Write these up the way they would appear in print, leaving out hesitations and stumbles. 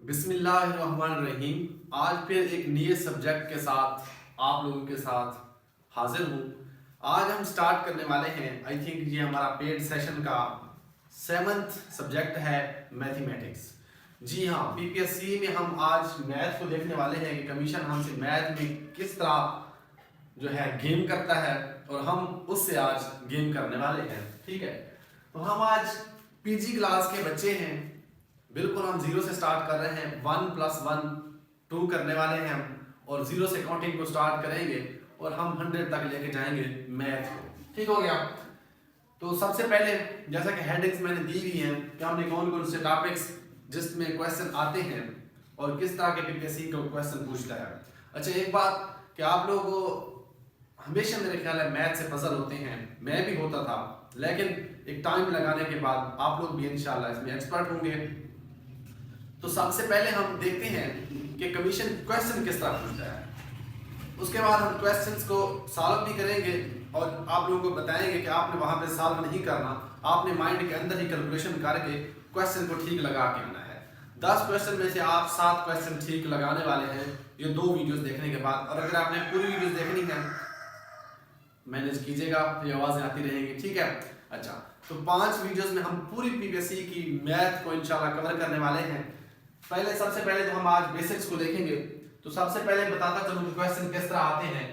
बिस्मिल्लाहिर्रहमानिर्रहीम। आज फिर एक नए सब्जेक्ट के साथ आप लोगों के साथ हाजिर हूँ। आज हम स्टार्ट करने वाले हैं, आई थिंक ये हमारा पेड सेशन का 7th सब्जेक्ट है, मैथमेटिक्स। जी हाँ, पीपीएससी में हम आज मैथ को देखने वाले हैं कि कमीशन हमसे मैथ में किस तरह जो है गेम करता है और हम उससे आज गेम करने वाले हैं। ठीक है, तो हम आज पीजी क्लास के बच्चे हैं, बिल्कुल हम जीरो से स्टार्ट कर रहे हैं। 1 + 1 2 करने वाले हैं हम, और जीरो से काउंटिंग को स्टार्ट करेंगे और हम 100 तक लेके जाएंगे मैथ को। ठीक हो गया। तो सबसे पहले जैसा कि हेडिंग्स मैंने दी हुई हैं कि हमने कौन कौन से टॉपिक्स जिसमें क्वेश्चन आते हैं और किस तरह के पीपीएससी को क्वेश्चन पूछता है। अच्छा, एक बात कि आप लोग हमेशा मेरे ख्याल है मैथ से पजल होते हैं, मैं भी होता था, लेकिन एक टाइम लगाने के बाद आप लोग भी इंशाल्लाह इसमें एक्सपर्ट होंगे। तो सबसे पहले हम देखते हैं कि कमीशन क्वेश्चन किस तरह पूछता है। उसके बाद हम क्वेश्चंस को सॉल्व भी करेंगे और आप लोगों को बताएंगे कि आपने वहां पे सॉल्व नहीं करना, आपने माइंड के अंदर ही कैलकुलेशन करके क्वेश्चन को ठीक लगा के आना है। 10 क्वेश्चन में से आप 7 क्वेश्चन ठीक लगाने वाले हैं ये 2 वीडियोस देखने के बाद। और अगर आपने पूरी वीडियोस देखनी है मैनेज कीजिएगा, ये आवाजें आती रहेंगी। ठीक है। अच्छा, तो 5 वीडियोस में हम पूरी पीपीएससी की मैथ को इंशाल्लाह कवर करने वाले हैं। पहले सबसे पहले तो हम आज बेसिक्स को देखेंगे। तो सबसे पहले बताता चलूं कि क्वेश्चन किस तरह आते हैं।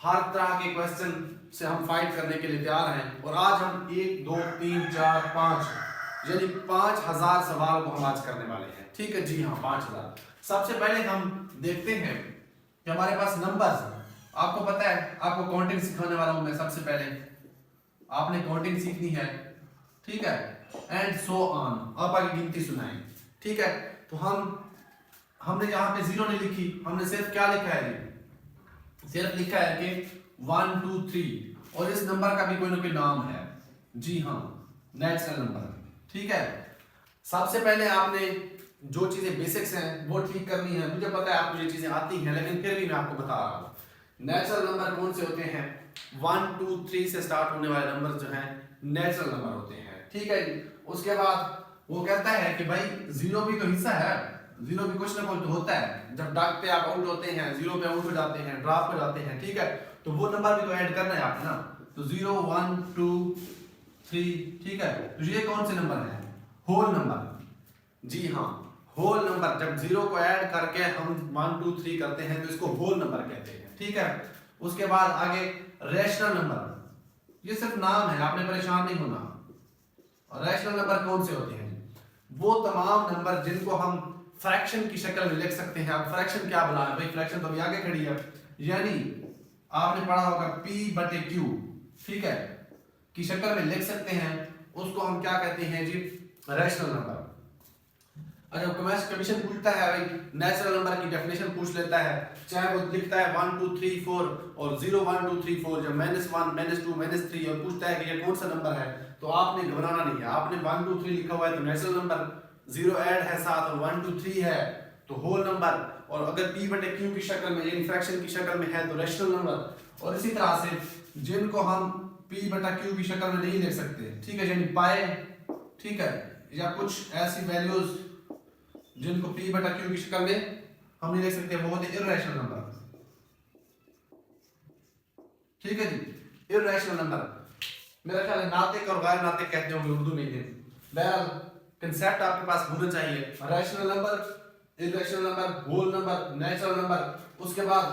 हर तरह के क्वेश्चन से हम फाइट करने के लिए तैयार हैं और आज हम 1 2 3 4 5 यानी 5000 सवाल को हम आज करने वाले हैं। ठीक है जी हाँ, 5000। सबसे पहले हम देखते हैं कि हमारे पास नंबर्स, आपको पता है आपको काउंटिंग सिखाने वाला हूं मैं। सबसे पहले आपने काउंटिंग सीखनी है, ठीक है, एंड सो ऑन, आप आगे गिनती सुनाएं। ठीक है, तो हमने यहाँ पे जीरो नहीं लिखी, हमने सिर्फ क्या लिखा है, सिर्फ लिखा है कि 1 2 3 और इस नंबर का भी कोई ना कोई नाम है। जी हाँ, नेचुरल नंबर। ठीक है, सबसे पहले आपने जो चीजें बेसिक्स हैं वो ठीक करनी है। मुझे पता है आपको ये चीजें आती हैं, लेकिन फिर भी मैं आपको बता रहा हूँ नेचुरल नंबर कौन से होते हैं। 1 2 3 से स्टार्ट होने वाले नंबर जो हैं नेचुरल नंबर होते हैं। ठीक है जी। उसके बाद वो कहता है कि भाई जीरो भी तो हिस्सा है, जीरो भी कुछ ना कुछ तो होता है। जब डाक पे आप आउट होते हैं, जीरो पे आउट हो जाते हैं, ड्रॉप हो जाते हैं, ठीक है, तो वो नंबर भी तो ऐड करना है आपने ना। तो 0 1 2 3, ठीक है, तो ये कौन से नंबर है, होल नंबर। जी हाँ, होल नंबर। जब जीरो को ऐड करके हम 1 2 3 करते हैं तो इसको होल नंबर कहते हैं। ठीक है, उसके बाद आगे रैशनल नंबर, ये सिर्फ नाम है, आपने परेशान नहीं होना। और रैशनल नंबर कौन से होते हैं, वो तमाम नंबर जिनको हम फ्रैक्शन की शक्ल में लिख सकते हैं। अब फ्रैक्शन क्या बुला है भाई, फ्रैक्शन तो अभी आगे खड़ी है, यानी आपने पढ़ा होगा P/Q, ठीक है, की शक्ल में लिख सकते हैं, उसको हम क्या कहते हैं जी, रैशनल नंबर। अगर कमीशन पूछता है भाई नेचुरल नंबर की डेफिनेशन पूछ लेता है, चाहे वो लिखता है 1 2 3 4 और 0 1 2 3 4, जब -1 -2 -3 और पूछता है कि ये कौन सा नंबर है, तो आपने घबराना नहीं है। आपने 1 2 3 लिखा हुआ है तो नेचुरल नंबर, 0 ऐड है साथ और 1 2 3 है तो होल नंबर, और अगर P/Q की शक्ल में यानी फ्रैक्शन की शक्ल में है तो रैशनल नंबर। और इसी तरह से जिनको हम P/Q की शक्ल में नहीं लिख सकते, ठीक है, यानी पाए, ठीक है, या कुछ ऐसी वैल्यूज जिनको P/Q की शक्ल में हम नहीं लिख सकते, वो होते इर्रेशनल नंबर। ठीक है जी, इर्रेशनल नंबर। मेरा ख्याल है नातिक और गैर नातिक कहते होंगे उर्दू में ही। बहरहाल कंसेप्ट आपके पास होना चाहिए, rational number, irrational number, whole number, natural number, उसके बाद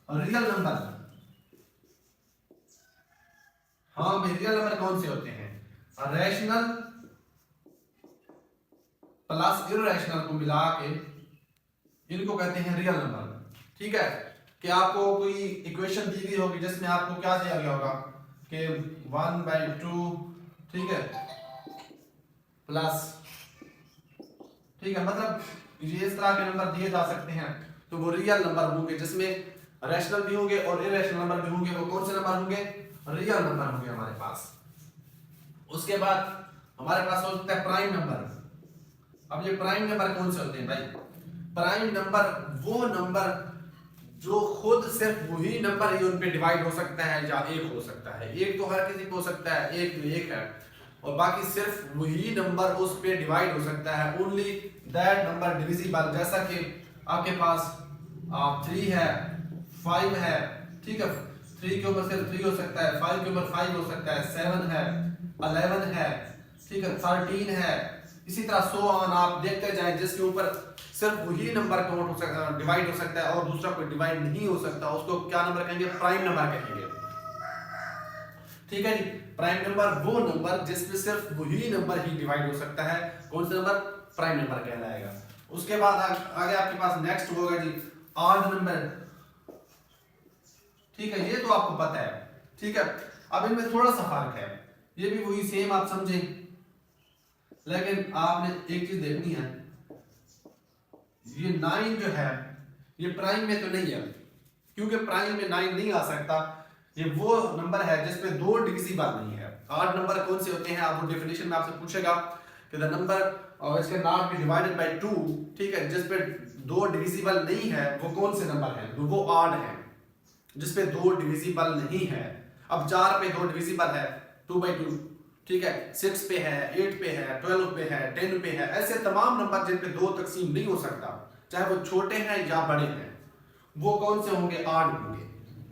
रियल नंबर। हाँ भाई, रियल नंबर कौन से होते हैं, रैशनल प्लस इर्रेशनल को मिला के इनको कहते हैं रियल नंबर। ठीक है, कि आपको कोई इक्वेशन दी गई होगी जिसमें आपको क्या दिया गया होगा कि 1/2, ठीक है, प्लस, ठीक है, मतलब ये इस तरह के नंबर दिए जा सकते हैं, तो वो रियल नंबर होंगे जिसमें रैशनल भी होंगे और इरेशनल नंबर भी होंगे। वो कौन से नंबर होंगे, रियल नंबर होंगे हमारे पास। उसके बाद हमारे पास हो सकता है प्राइम नंबर। अब ये प्राइम नंबर कौन से होते हैं भाई, प्राइम नंबर वो नंबर जो खुद सिर्फ वही नंबर ही उन पे डिवाइड हो सकता है या एक हो सकता है। एक तो हर किसी को हो सकता है, एक तो एक है, और बाकी सिर्फ वही नंबर उस पे डिवाइड हो सकता है, ओनली दैट नंबर डिविजिबल। जैसा कि आपके पास 3 है, 5 है, ठीक है, 3 के ऊपर सिर्फ 3 हो सकता है, 5 के ऊपर 5 हो सकता है, 7 है, 11 है, ठीक है, 13 है, इसी तरह सो ऑन आप देखते जाएं, जिसके ऊपर सिर्फ वही नंबर काउंट हो सकता है, डिवाइड हो सकता है और दूसरा कोई डिवाइड नहीं हो सकता, उसको क्या नंबर कहेंगे? प्राइम नंबर कहेंगे। ठीक है जी, प्राइम नंबर वो नंबर जिसमें सिर्फ वही नंबर ही डिवाइड हो सकता है, कौन सा नंबर? प्राइम नंबर कहलाएगा। उसके बाद आगे आपके पास नेक्स्ट होगा जी ऑड नंबर। ठीक है, ये तो आपको पता है। ठीक है, अब इनमें थोड़ा सा फर्क है, ये भी वही सेम आप समझें, लेकिन आपने एक चीज देखनी है, ये 9 जो है ये प्राइम में तो नहीं है, क्योंकि प्राइम में 9 नहीं आ सकता। ये वो नंबर है जिसपे 2 डिविजिबल नहीं है। ऑड नंबर कौन से होते हैं? आपको डेफिनेशन में आपसे पूछेगा कि द नंबर और इसके नॉट बी डिवाइडेड बाय 2, ठीक है, जिसपे 2 डिविजिबल नहीं है वो कौन से नंबर है? वो ऑड है, जिसपे 2 डिविजिबल नहीं है। अब 4 पे 2 डिविजिबल है, 2/2, ठीक है, 6 पे है, 8 पे है, 12 पे है, 10 पे है, ऐसे तमाम नंबर जिन पे 2 तकसीम नहीं हो सकता, चाहे वो छोटे हैं या बड़े हैं, वो कौन से होंगे? ऑड होंगे।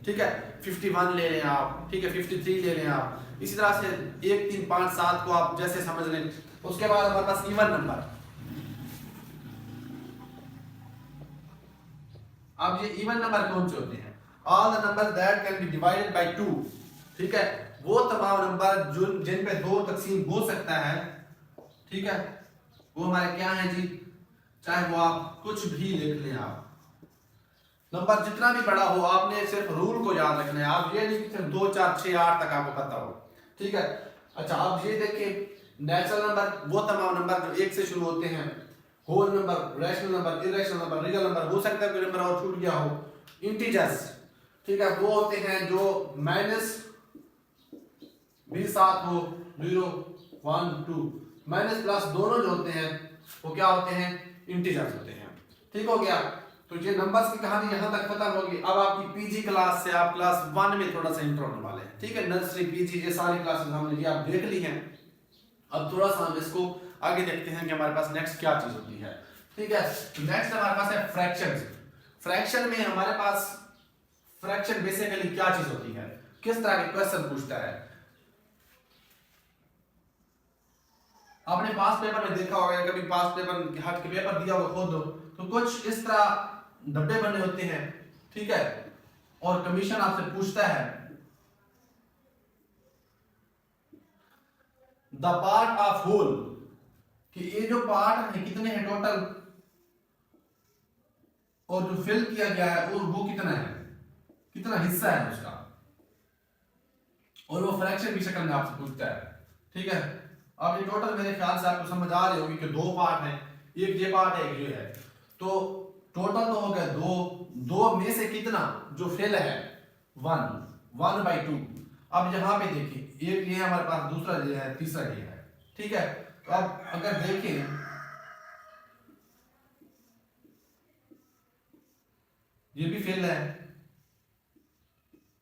ठीक है, 51 ले लें आप, ठीक है, 53 ले लें आप, इसी तरह से 1 3 5 7 को आप जैसे समझ लें। उसके बाद हमारे पास इवन नंबर। अब ये इवन नंबर कौन से होते हैं? All the number that can be divided by 2, ठीक है, वो तमाम नंबर जिन पे 2 तकसीम हो सकता है, ठीक है, वो हमारे क्या है जी? चाहे वो आप कुछ भी लिख लें, आप नंबर जितना भी बड़ा हो, आपने सिर्फ रूल को याद रखना है। आप ये नहीं कि सिर्फ 2 4 6 8 तक आपको पता हो, ठीक है। अच्छा, आप ये देखिए, नेचुरल नंबर वो तमाम नंबर जो 1 से शुरू होते हैं, whole number, rational number, irrational number, real number, हो सकता है कोई नंबर और छूट गया हो। इंटीजर्स, ठीक है, वो होते हैं जो माइनस भी साथ हो, 0 1 2, माइनस प्लस दोनों जो होते हैं वो क्या होते हैं? इंटीजर्स होते हैं। ठीक हो गया, तो ये नंबर्स की कहानी यहाँ तक खत्म होगी। अब आपकी पीजी क्लास से आप क्लास 1 में थोड़ा सा इंट्रो होने वाले हैं, ठीक है, नर्सरी पीजी ये सारी क्लासेस हमने ये आप देख ली हैं। अब थोड़ा सा हम इसको आगे देखते हैं कि हमारे पास नेक्स्ट क्या चीज होती है। ठीक है, तो नेक्स्ट हमारे पास है फ्रैक्शंस। फ्रैक्शन में हमारे पास फ्रैक्शन बेसिकली क्या चीज होती है, किस तरह के क्वेश्चन पूछता है। आपने पास पेपर में देखा होगा, कभी पास पेपर हट के पेपर दिया हुआ खोद दो तो कुछ इस तरह डब्बे बने होते हैं, ठीक है, और कमीशन आपसे पूछता है द पार्ट ऑफ होल, कि ये जो पार्ट है कितने हैं टोटल, और जो फिल किया गया है वो कितना है, कितना हिस्सा है उसका, और वो फ्रैक्शन की शक्ल में आपसे पूछता है। ठीक है, अब ये टोटल मेरे ख्याल से आपको समझ आ रही होगी कि 2 पार्ट हैं, एक ये पार्ट है, एक ये है, तो टोटल तो हो गया 2 में से कितना जो फेल है 1/2। अब यहाँ पे देखिए, एक ये हमारे पास, दूसरा ये है, तीसरा ये है। ठीक है, तो अब अगर देखें, ये भी फेल है,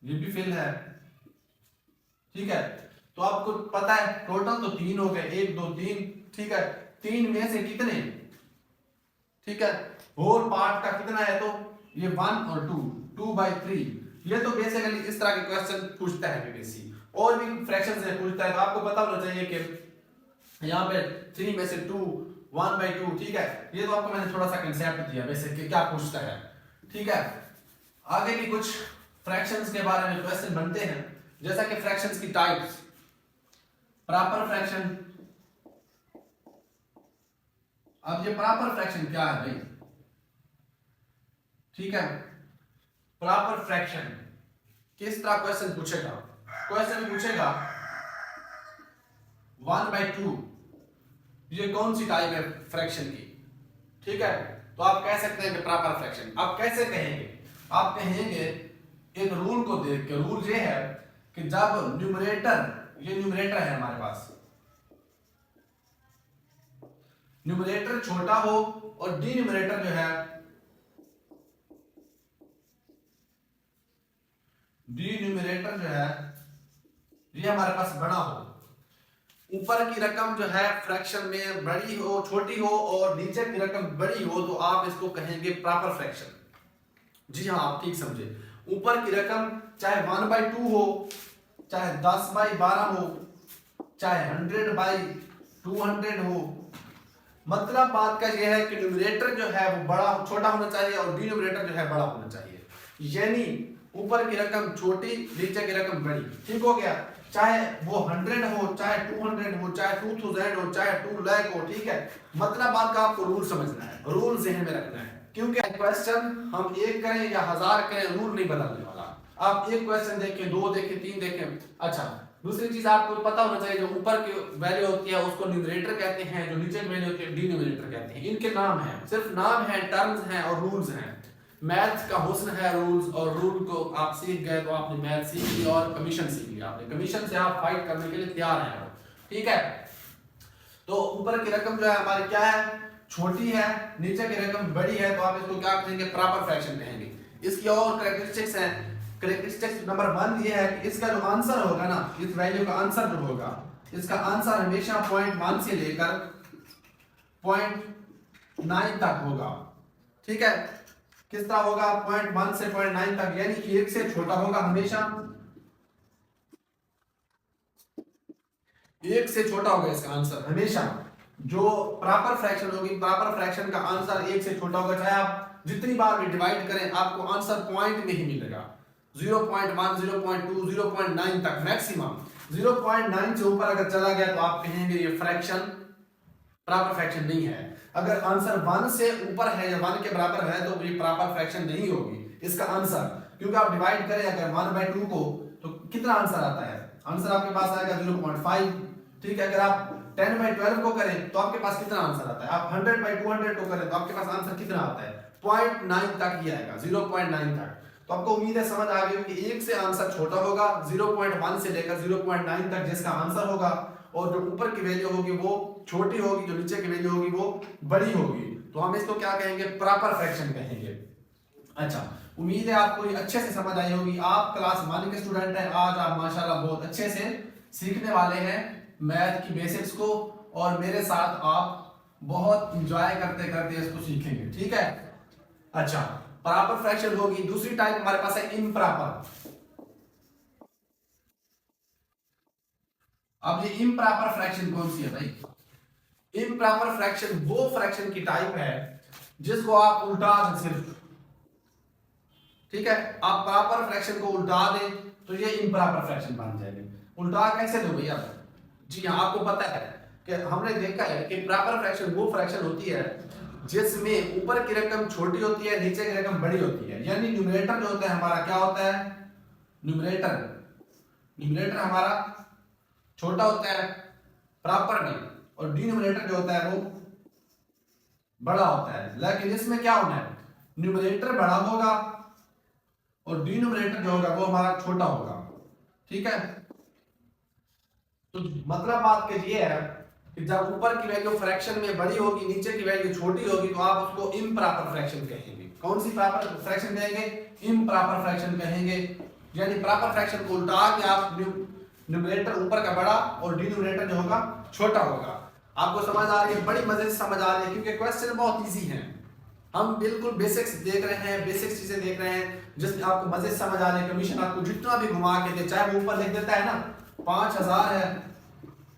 ये भी फेल है, ठीक है, तो आपको पता है टोटल तो 3 हो गए, 1 2 3, ठीक है, 3 में से कितने, ठीक है, होल पार्ट का कितना है, तो ये 1 और 2/3। ये तो बेसिकली इस तरह के क्वेश्चन पूछता है बीपीएससी, और भी फ्रैक्शन से पूछता है, तो आपको पता होना चाहिए कि यहाँ पे 3 में से 2 1/2, ठीक है, ये तो आपको मैंने थोड़ा सा कंसेप्ट दिया वैसे कि क्या पूछता है। ठीक है, आगे भी कुछ फ्रैक्शंस के बारे में क्वेश्चन बनते हैं, जैसा कि फ्रैक्शंस की टाइप्स, प्रॉपर फ्रैक्शन। अब ये प्रॉपर फ्रैक्शन क्या है भाई? ठीक है, प्रॉपर फ्रैक्शन किस तरह क्वेश्चन पूछेगा? क्वेश्चन पूछेगा 1/2, ये कौन सी टाइप है फ्रैक्शन की? ठीक है, तो आप कह सकते हैं कि प्रॉपर फ्रैक्शन। आप कैसे कहेंगे? आप कहेंगे एक रूल को देख के, रूल ये है कि जब न्यूमरेटर, ये न्यूमरेटर है हमारे पास, न्यूमरेटर छोटा हो और डिन्यूमरेटर जो है, डिन्यूमरेटर जो है ये हमारे पास बड़ा हो, ऊपर की रकम जो है फ्रैक्शन में बड़ी हो छोटी हो और नीचे की रकम बड़ी हो तो आप इसको कहेंगे प्रॉपर फ्रैक्शन। जी हाँ, आप ठीक समझे। ऊपर की रकम चाहे 1/2 हो, चाहे 10/12 हो, चाहे 100/200 हो, मतलब बात का यह है कि न्यूमरेटर जो है वो बड़ा छोटा होना चाहिए और डिनोमिनेटर जो है बड़ा होना चाहिए। यानी ऊपर की रकम छोटी, नीचे की रकम बड़ी। ठीक हो गया। चाहे वो 100 हो, चाहे 200 हो, चाहे 2000 हो, चाहे 2 लाख हो। ठीक है, मतलब बात का आपको रूल समझना है, रूल ज़हन में रखना है, क्योंकि क्वेश्चन हम एक करें या 1000 करें रूल नहीं बदलने वाला। आप एक क्वेश्चन देखें, 2 देखें, 3 देखें। अच्छा, दूसरी चीज आपको पता होना चाहिए, जो ऊपर की वैल्यू होती है उसको न्यूमरेटर कहते हैं, जो नीचे की वैल्यू होती है डिनोमिनेटर कहते हैं। इनके नाम हैं, सिर्फ नाम है, टर्म्स हैं और रूल्स हैं। मैथ्स का हुस्न है रूल्स, और रूल को आप सीख गए तो आपने मैथ सीख ली और कमीशन सीख लिया। आपने कमीशन से आप फाइट करने के लिए तैयार हैं। ठीक है, तो ऊपर की रकम जो है हमारी क्या है, छोटी है, नीचे की रकम बड़ी है, तो आप इसको क्या कहेंगे, प्रॉपर फ्रैक्शन कहेंगे। इसकी और कैरेक्टरिस्टिक्स हैं। कैरेक्टरिस्टिक्स नंबर 1 ये है कि इसका जो आंसर होगा ना, इस वैल्यू का आंसर जो होगा, इसका आंसर हमेशा 0.1 से लेकर 0.9 तक होगा। ठीक है, किस तरह होगा, 0.1 से 0.9 तक, यानी 1 से छोटा होगा हमेशा, 1 से छोटा होगा इसका आंसर हमेशा। जो प्रॉपर फ्रैक्शन होगी, प्रॉपर फ्रैक्शन का आंसर 1 से छोटा होगा, चाहे आप जितनी बार भी डिवाइड करें आपको आंसर पॉइंट में ही मिलेगा। 0.1, 0.2, 0.9 तक मैक्सिमम। 0.9 से ऊपर अगर चला गया तो आप कहेंगे ये फ्रैक्शन प्रॉपर फ्रैक्शन नहीं है। अगर आंसर 1 से ऊपर है या 1 के बराबर है तो ये प्रॉपर फ्रैक्शन नहीं होगी इसका आंसर, क्योंकि आप डिवाइड करें अगर 1/2 को तो कितना आंसर आता है, आंसर आपके पास आएगा 0.5। ठीक है, अगर आप 10/12 को करें तो आपके पास कितना आंसर आता है, आप 100/200 को करें तो आपके पास आंसर कितना आता है, 0.9 तक ही आएगा, 0.9 तक। तो आपको उम्मीद है समझ आ गई कि 1 से आंसर छोटा होगा, 0.1 से लेकर 0.9 तक जिसका आंसर होगा, और जो ऊपर की वैल्यू होगी वो छोटी होगी, जो नीचे की वैल्यू होगी वो बड़ी होगी। तो हम इसको क्या कहेंगे, प्रॉपर फ्रैक्शन कहेंगे। अच्छा, उम्मीद है आपको ये अच्छे से समझ आई होगी। आप क्लास 1 के स्टूडेंट हैं, आज आप माशाल्लाह बहुत अच्छे से सीखने वाले हैं मैथ की बेसिक्स को, और मेरे साथ आप बहुत इंजॉय करते करते इसको सीखेंगे। ठीक है, अच्छा, प्रॉपर फ्रैक्शन होगी। दूसरी टाइप हमारे पास है इम्प्रॉपर। अब ये इम्प्रॉपर फ्रैक्शन कौन सी है भाई, इम्प्रॉपर फ्रैक्शन वो फ्रैक्शन की टाइप है जिसको आप उल्टा दें सिर्फ। ठीक है, आप प्रॉपर फ्रैक्शन को उल्टा दें तो ये इम्प्रॉपर फ्रैक्शन बन जाएगी। उल्टा कैसे दो भैया, जी हाँ, आपको पता है कि हमने देखा है कि प्रॉपर फ्रैक्शन वो फ्रैक्शन होती है जिसमें ऊपर की रकम छोटी होती है, नीचे की रकम बड़ी होती है। यानी न्यूमरेटर जो होता है हमारा क्या होता है, न्यूमरेटर हमारा छोटा होता है प्रॉपर में, और डिनोमिनेटर जो होता है वो बड़ा होता है। लेकिन इसमें क्या होना है, न्यूमरेटर बड़ा होगा और डिनोमिनेटर जो होगा वो हमारा छोटा होगा। ठीक है, तो मतलब बात के ये है कि जब ऊपर की वैल्यू फ्रैक्शन में बड़ी होगी, नीचे की वैल्यू छोटी होगी, तो आप उसको इम्प्रॉपर फ्रैक्शन कहेंगे। कौन सी प्रॉपर फ्रैक्शन कहेंगे, इम्प्रॉपर फ्रैक्शन कहेंगे। यानी प्रॉपर फ्रैक्शन को उल्टा के आप न्यूमरेटर ऊपर का बड़ा और डिनोमिनेटर जो होगा छोटा होगा। आपको समझ आ रही है, बड़ी मजे से समझ आ रही है, क्योंकि क्वेश्चन बहुत इजी हैं। हम बिल्कुल बेसिक्स देख रहे हैं, बेसिक्स चीजें देख रहे हैं जिसमें आपको मजे से समझ आ रही है। कमीशन आपको जितना भी घुमा के दे, चाहे वो ऊपर लिख देता है ना 5000 है,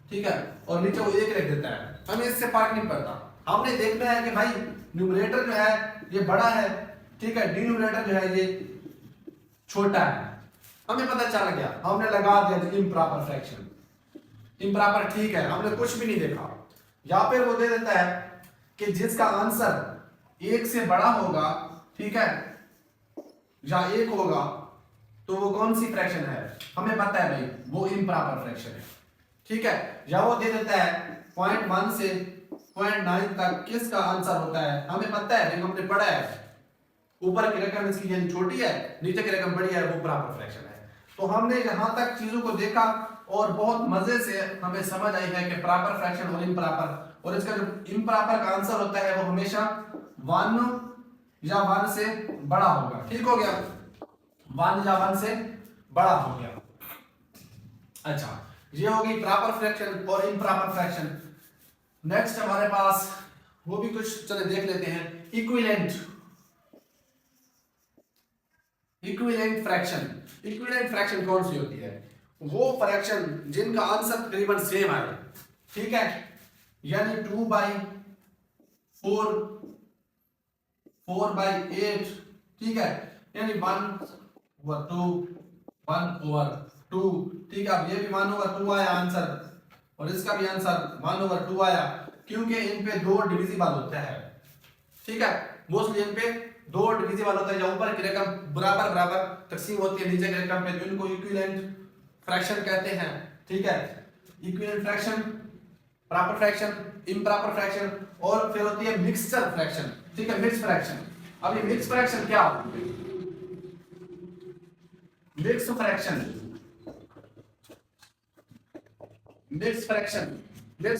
ठीक है, और नीचे वो 1 लिख देता है, हमें इससे फर्क नहीं पड़ता। हमने देखना है कि भाई न्यूमरेटर जो है ये बड़ा है, ठीक है, डिनोमिनेटर जो है ये छोटा है, हमें पता चल गया, हमने लगा दिया इम्प्रॉपर फ्रैक्शन। इम्प्रॉपर ठीक है, हमने कुछ भी नहीं देखा। या फिर वो दे देता है कि जिसका आंसर 1 से बड़ा होगा, ठीक है, या 1 होगा, तो वो कौन सी फ्रैक्शन है, हमें पता है भाई वो इम्प्रॉपर फ्रैक्शन है। ठीक है, या वो दे देता है 0.1 से 0.9 तक किसका आंसर होता है, हमें पता है, हमने पढ़ा है ऊपर की रकम इसकी यानी छोटी है, नीचे की रकम बड़ी है, वो प्रॉपर फ्रैक्शन है। तो हमने यहां तक चीजों को देखा और बहुत मजे से हमें समझ आई है कि प्रॉपर फ्रैक्शन और इम्प्रॉपर, और इसका जो इम्प्रॉपर का आंसर होता है वो हमेशा 1 या 1 से बड़ा होगा। ठीक हो गया, 1 या 1 से बड़ा हो गया। अच्छा, ये होगी प्रॉपर फ्रैक्शन और इम्प्रॉपर फ्रैक्शन। नेक्स्ट हमारे पास वो भी कुछ चले देख लेते हैं, इक्विवेलेंट फ्रैक्शन। इक्विवेलेंट फ्रैक्शन कौन सी होती है? वो फ्रैक्शन जिनका आंसर तकरीबन सेम आए, ठीक है, यानी 2/4, 4/8, ठीक है, यानी 1/2, 1/2, ठीक है। अब ये भी 1/2 आया आंसर और इसका भी आंसर 1/2 आया, क्योंकि इन पे 2 डिविजिबल होता है, ठीक है। मोस्टली इन पे 2 डिविजिबल होता है, या ऊपर की रकम बराबर बराबर तकसीम होती है नीचे की रकम पे, तो इनको इक्विवेलेंट फ्रैक्शन कहते हैं, ठीक है। Equivalent fraction, proper fraction, improper fraction, और फिर होती है मिक्सचर फ्रैक्शन, ठीक है, मिक्स फ्रैक्शन। अब ये मिक्स फ्रैक्शन क्या होती है? मिक्स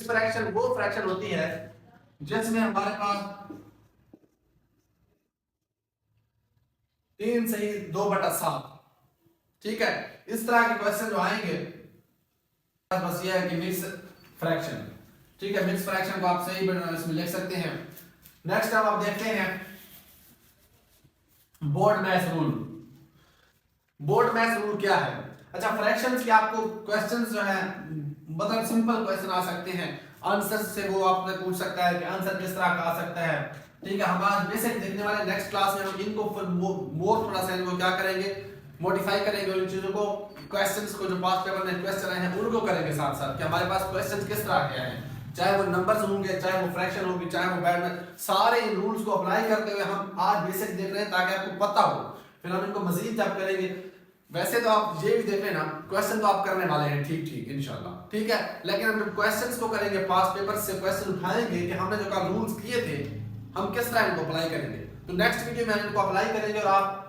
फ्रैक्शन वो फ्रैक्शन होती है जिसमें हमारे पास 3 सही 2/7, ठीक है। इस तरह के क्वेश्चन जो आएंगे बस ये है कि मिक्स फ्रैक्शन, ठीक है, मिक्स फ्रैक्शन को आप सही इसमें लिख सकते हैं। नेक्स्ट अब आप देखते हैं बोर्ड-मैस रूल। बोर्ड-मैस रूल क्या है? अच्छा, फ्रैक्शंस के आपको क्वेश्चंस जो है मतलब सिंपल क्वेश्चन आ सकते हैं, आंसर से वो आपने पूछ सकता है कि आंसर किस तरह का आ सकता है, ठीक है। हम आज बेसिक देखने वाले, नेक्स्ट क्लास में हम इनको मोर थोड़ा सा इनको क्या करेंगे, मॉडिफाई करेंगे, उन चीजों को, क्वेश्चंस को जो पास्ट पेपर में क्वेश्चन आए हैं उनको करेंगे साथ साथ कि हमारे पास क्वेश्चंस किस तरह के हैं, चाहे वो नंबर्स होंगे, चाहे वो फ्रैक्शन होगी, चाहे वो बैड में, सारे इन रूल्स को अप्लाई करते हुए हम आज बेसिक देख रहे हैं ताकि आपको पता हो, फिर हम इनको मजीद जब करेंगे। वैसे तो आप ये भी देख लेना, क्वेश्चन तो आप करने वाले हैं ठीक ठीक इंशाल्लाह, ठीक है, लेकिन हम जब क्वेश्चंस को करेंगे, पास्ट पेपर से क्वेश्चन उठाएंगे कि हमने जो का रूल्स किए थे हम किस तरह इनको अप्लाई करेंगे, तो नेक्स्ट वीडियो में इनको अप्लाई करेंगे और आप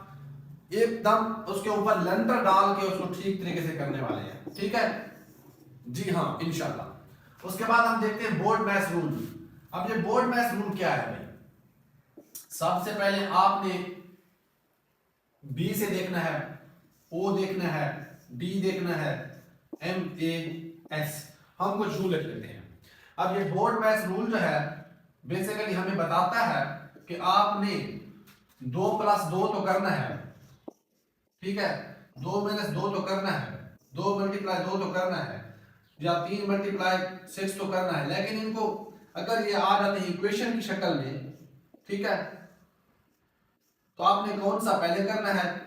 एकदम उसके ऊपर लेंटर डाल के उसको ठीक तरीके से करने वाले हैं, ठीक है जी, हाँ इंशाल्लाह। उसके बाद हम देखते हैं बोर्ड-मैस रूल। अब ये बोर्ड-मैस रूल क्या है भाई? सबसे पहले आपने बी से देखना है, ओ देखना है, डी देखना है, MAS, हम कुछ रूल लिख लेते हैं। अब ये बोर्ड-मैस रूल जो है बेसिकली हमें बताता है कि आपने 2 + 2 तो करना है, ठीक है, 2 - 2 तो करना है, 2 × 2 तो करना है, या 3 × 6 तो करना है, लेकिन इनको अगर ये आ जाते हैं इक्वेशन की शक्ल में, ठीक है, तो आपने कौन सा पहले करना है,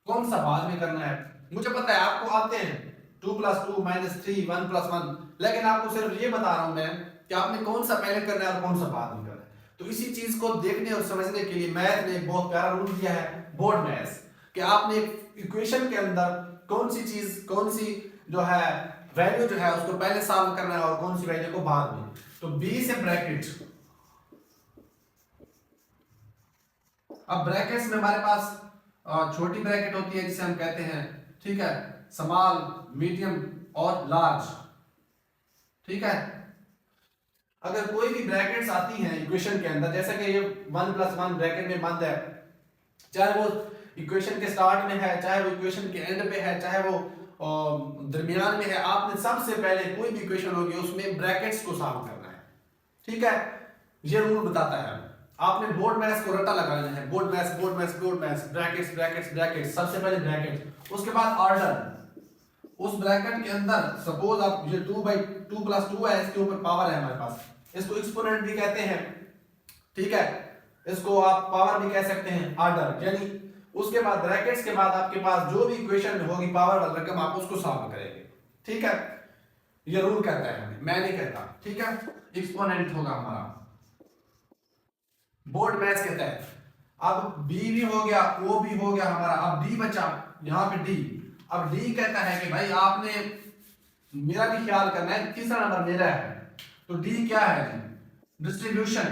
कौन सा बाद में करना है। मुझे पता है आपको आते हैं 2 + 2 - 3, 1 + 1, लेकिन आपको सिर्फ ये बता रहा हूं मैं कि आपने कौन सा पहले करना है और कौन सा बाद में करना है। तो इसी चीज को देखने और समझने के लिए मैथ ने एक बहुत प्यारा रूल दिया है, बोर्ड-मैस, कि आपने इक्वेशन के अंदर कौन सी चीज, कौन सी जो है वैल्यू जो है उसको पहले सॉल्व करना है और कौन सी वैल्यू को बाद में। तो बी से ब्रैकेट, अब ब्रैकेट्स में हमारे पास छोटी ब्रैकेट होती है जिसे हम कहते हैं, ठीक है, स्मॉल, मीडियम और लार्ज, ठीक है। अगर कोई भी ब्रैकेट्स आती हैं इक्वेशन के अंदर, जैसे कि ये 1 + 1 ब्रैकेट में बंद है, चाहे वो इक्वेशन के स्टार्ट में है, चाहे वो इक्वेशन के एंड पे है, चाहे वो दरमियान में है, आपने सबसे पहले कोई भी इक्वेशन होगी उसमें ब्रैकेट्स को सॉल्व करना है, ठीक है। ये रूल बताता है आपने बोर्ड-मैस को रट्टा लगाना है, बोर्ड-मैस, ब्रैकेट्स ब्रैकेट्स ब्रैकेट्स, सबसे पहले ब्रैकेट, उसके बाद ऑर्डर। उस ब्रैकेट के अंदर सपोज आप ये 2 + 2 है, इसके ऊपर पावर है हमारे पास, इसको एक्सपोनेंट भी कहते हैं, ठीक है, इसको आप पावर भी कह सकते हैं, ऑर्डर, यानी उसके बाद ब्रैकेट्स के बाद आपके पास जो भी इक्वेशन में होगी पावर वाली रकम, आप उसको सॉल्व करेंगे, ठीक है। ये रूल कहता है, मैं नहीं कहता, ठीक है, एक्सपोनेंट होगा हमारा बोर्ड-मैस कहता है। अब बी भी हो गया, ओ भी हो गया हमारा, अब डी बचा, यहां पे डी। अब डी कहता है कि भाई आपने मेरा भी ख्याल करना है, तीसरा नंबर मेरा है, तो डी क्या है, डिस्ट्रीब्यूशन,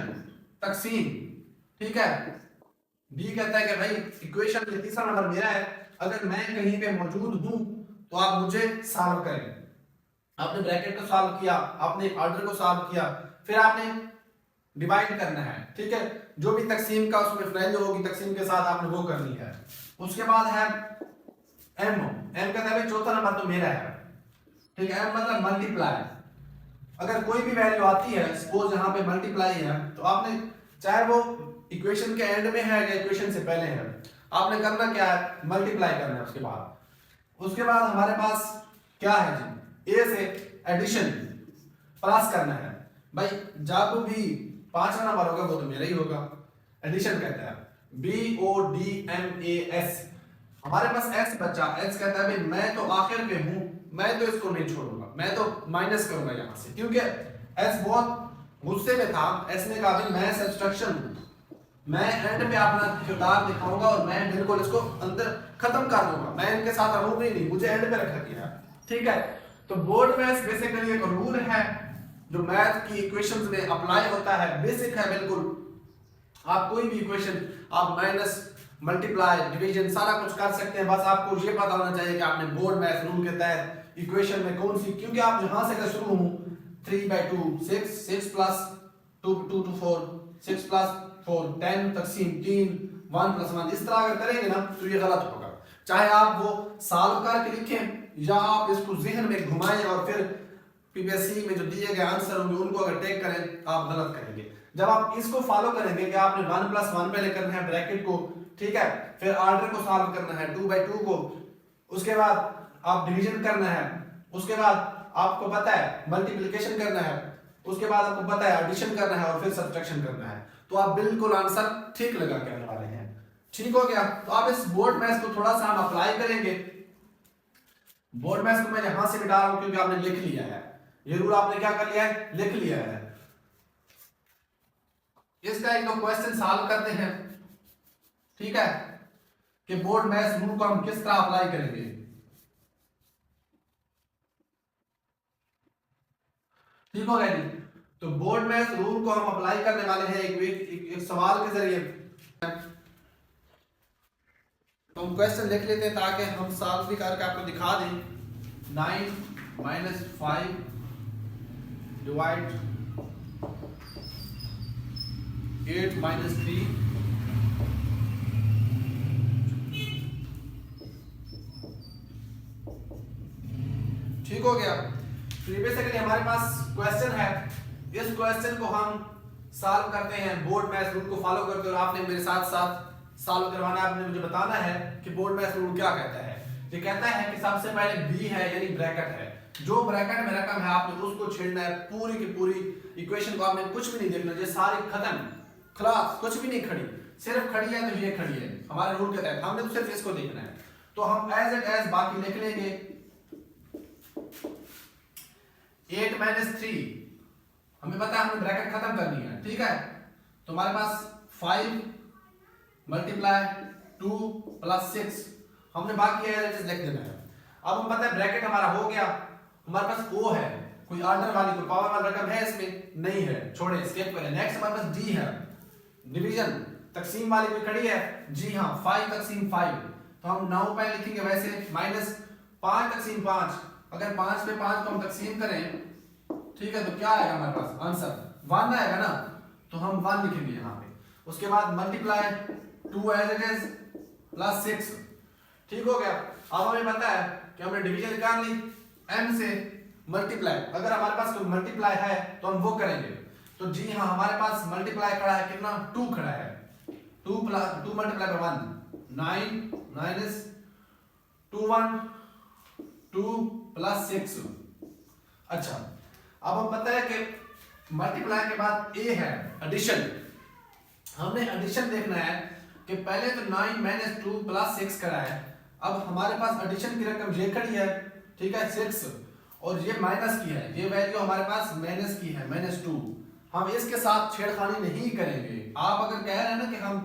तकसीम, ठीक है। डी कहता है कि भाई इक्वेशन में तीसरा नंबर मेरा है, अगर मैं कहीं पे मौजूद हूं तो आप मुझे सॉल्व करें। आपने ब्रैकेट को सॉल्व किया, आपने ऑर्डर को सॉल्व किया, फिर आपने डिवाइड करना है, ठीक है, जो भी तकसीम का उसमें वैल्यू होगी तकसीम के साथ आपने वो करनी है। उसके बाद है एम, एम कहता है भाई चौथा नंबर तो मेरा है, ठीक है, m मतलब मल्टीप्लाई। अगर कोई भी वैल्यू आती है, सपोज यहाँ पे मल्टीप्लाई है, तो आपने चाहे वो इक्वेशन के एंड में है या इक्वेशन से पहले है, आपने करना क्या है, मल्टीप्लाई करना है। उसके बाद हमारे पास क्या है जी, a से एडिशन प्लस करना है। भाई जब भी पांचवा नंबर होगा वो तो मेरा ही होगा, एडिशन कहता है, BODMAS। हमारे पास x बचा, x कहता है भाई मैं तो आखिर पे हूं, मैं तो इसको नहीं छोड़ूंगा, मैं तो माइनस करूंगा यहां से, क्योंकि s बहुत गुस्से में था। s ने कहा भाई मैं सब्सट्रैक्शन, मैं एंड पे अपना किरदार दिखाऊंगा और मैं बिल्कुल इसको अंदर खत्म कर दूंगा, मैं इनके साथ रहूंगा ही नहीं, मुझे एंड पे रखा गया। ठीक है, तो बोर्ड मैथ्स बेसिकली एक रूल है जो मैथ की इक्वेशंस में अप्लाई होता है, बेसिक है बिल्कुल। आप कोई भी इक्वेशन, आप माइनस, मल्टीप्लाई, डिवीजन सारा कुछ कर सकते हैं, बस आपको ये पता होना चाहिए कि आपने बोर्ड मैथ रूल के तहत इक्वेशन में कौन सी, क्योंकि आप जहां से शुरू हूं 3/2 6, 6 प्लस 2 2 to 4, 6 प्लस 4 10 तकसीम 3 1 + 1, इस तरह अगर करेंगे ना तो ये गलत होगा। चाहे आप वो सॉल्व करके लिखें या आप इसको जहन में घुमाएं और फिर पीपीएससी में जो दिए गए आंसर होंगे उनको अगर टेक करें, आप गलत करेंगे। जब आप इसको फॉलो करेंगे कि आपने 1 + 1 पहले करना है ब्रैकेट को, ठीक है, फिर ऑर्डर को सॉल्व करना है 2/2 को, उसके बाद आप डिवीजन करना है, उसके बाद आपको पता है मल्टीप्लिकेशन करना है, उसके बाद आपको पता है एडिशन करना है और फिर सब्ट्रैक्शन करना है, तो आप बिल्कुल आंसर ठीक लगा के आने वाले हैं। ठीक हो गया, तो आप इस बोर्ड मैथ्स को थोड़ा सा हम अप्लाई करेंगे। बोर्ड मैथ्स को मैं यहां से मिटा रहा हूं क्योंकि आपने लिख लिया है, ये रूल आपने क्या कर लिया है, लिख लिया है। इसका एक दो क्वेश्चन सॉल्व करते हैं, ठीक है, कि बोर्ड मैथ्स रूल को हम किस तरह अप्लाई करेंगे। ठीक हो गया जी, तो बोर्ड मैथ्स रूल को हम अप्लाई करने वाले हैं एक सवाल के जरिए। तो हम क्वेश्चन लिख लेते हैं ताकि हम सॉल्व भी करके आपको दिखा दें। 9 - 5 डिवाइड 8 - 3 ठीक हो गया। तो ये बेसिकली हमारे पास क्वेश्चन है, इस क्वेश्चन को हम सॉल्व करते हैं बोर्ड मैथ्स रूल को फॉलो करके, और आपने मेरे साथ साथ सॉल्व करवाना है, आपने मुझे बताना है कि बोर्ड मैथ्स रूल क्या कहता है। ये कहता है कि सबसे पहले बी है यानी ब्रैकेट है, जो ब्रैकेट में रकम है आपने उसको छेड़ना है, पूरी की पूरी इक्वेशन को आपने कुछ भी नहीं देखना, ये सारी खत्म, खलास, कुछ भी नहीं खड़ी, सिर्फ खड़ी है तो ये खड़ी है हमारे रूल के तहत, हमने तो सिर्फ इसको देखना है। तो हम एज इट एज बाकी लिख लेंगे। 8 - 3 हमें पता है हमें ब्रैकेट खत्म करनी है, ठीक है, तो हमारे पास 5 × 2 + 6 हमने बाकी एज इट इज लिख देना है। अब हम पता है ब्रैकेट हमारा हो गया, हमारे पास ओ है, कोई ऑर्डर वाली कोई पावर वाली रकम है इसमें नहीं है, छोड़े स्किप करें। नेक्स्ट हमारे पास डी है, डिवीजन तकसीम वाली कोई खड़ी है, जी हाँ 5 तकसीम 5, तो हम 9 पे लिखेंगे वैसे, माइनस 5 तकसीम 5, अगर 5 पे 5 को हम तकसीम करें, ठीक है, तो क्या आएगा हमारे पास आंसर 1 आएगा ना, तो हम 1 लिखेंगे यहाँ पे। उसके बाद multiply 2 as it is plus 6, ठीक हो गया। अब हमें पता है कि हमने डिवीजन कर ली, m से मल्टीप्लाई, अगर हमारे पास कोई मल्टीप्लाई है तो हम वो करेंगे, तो जी हाँ हमारे पास मल्टीप्लाई खड़ा है कितना, 2 खड़ा है, 2 × 1 9 - 2 1 2 + 6। अच्छा, अब हम पता है कि मल्टीप्लाई के बाद a है एडिशन, हमने एडिशन देखना है कि पहले तो 9 - 2 + 6 करा है, अब हमारे पास एडिशन की रकम ये खड़ी है, ठीक है 6, और ये माइनस की है, ये वैल्यू हमारे पास माइनस की है -2, हम इसके साथ छेड़खानी नहीं करेंगे। आप अगर कह रहे हैं ना कि हम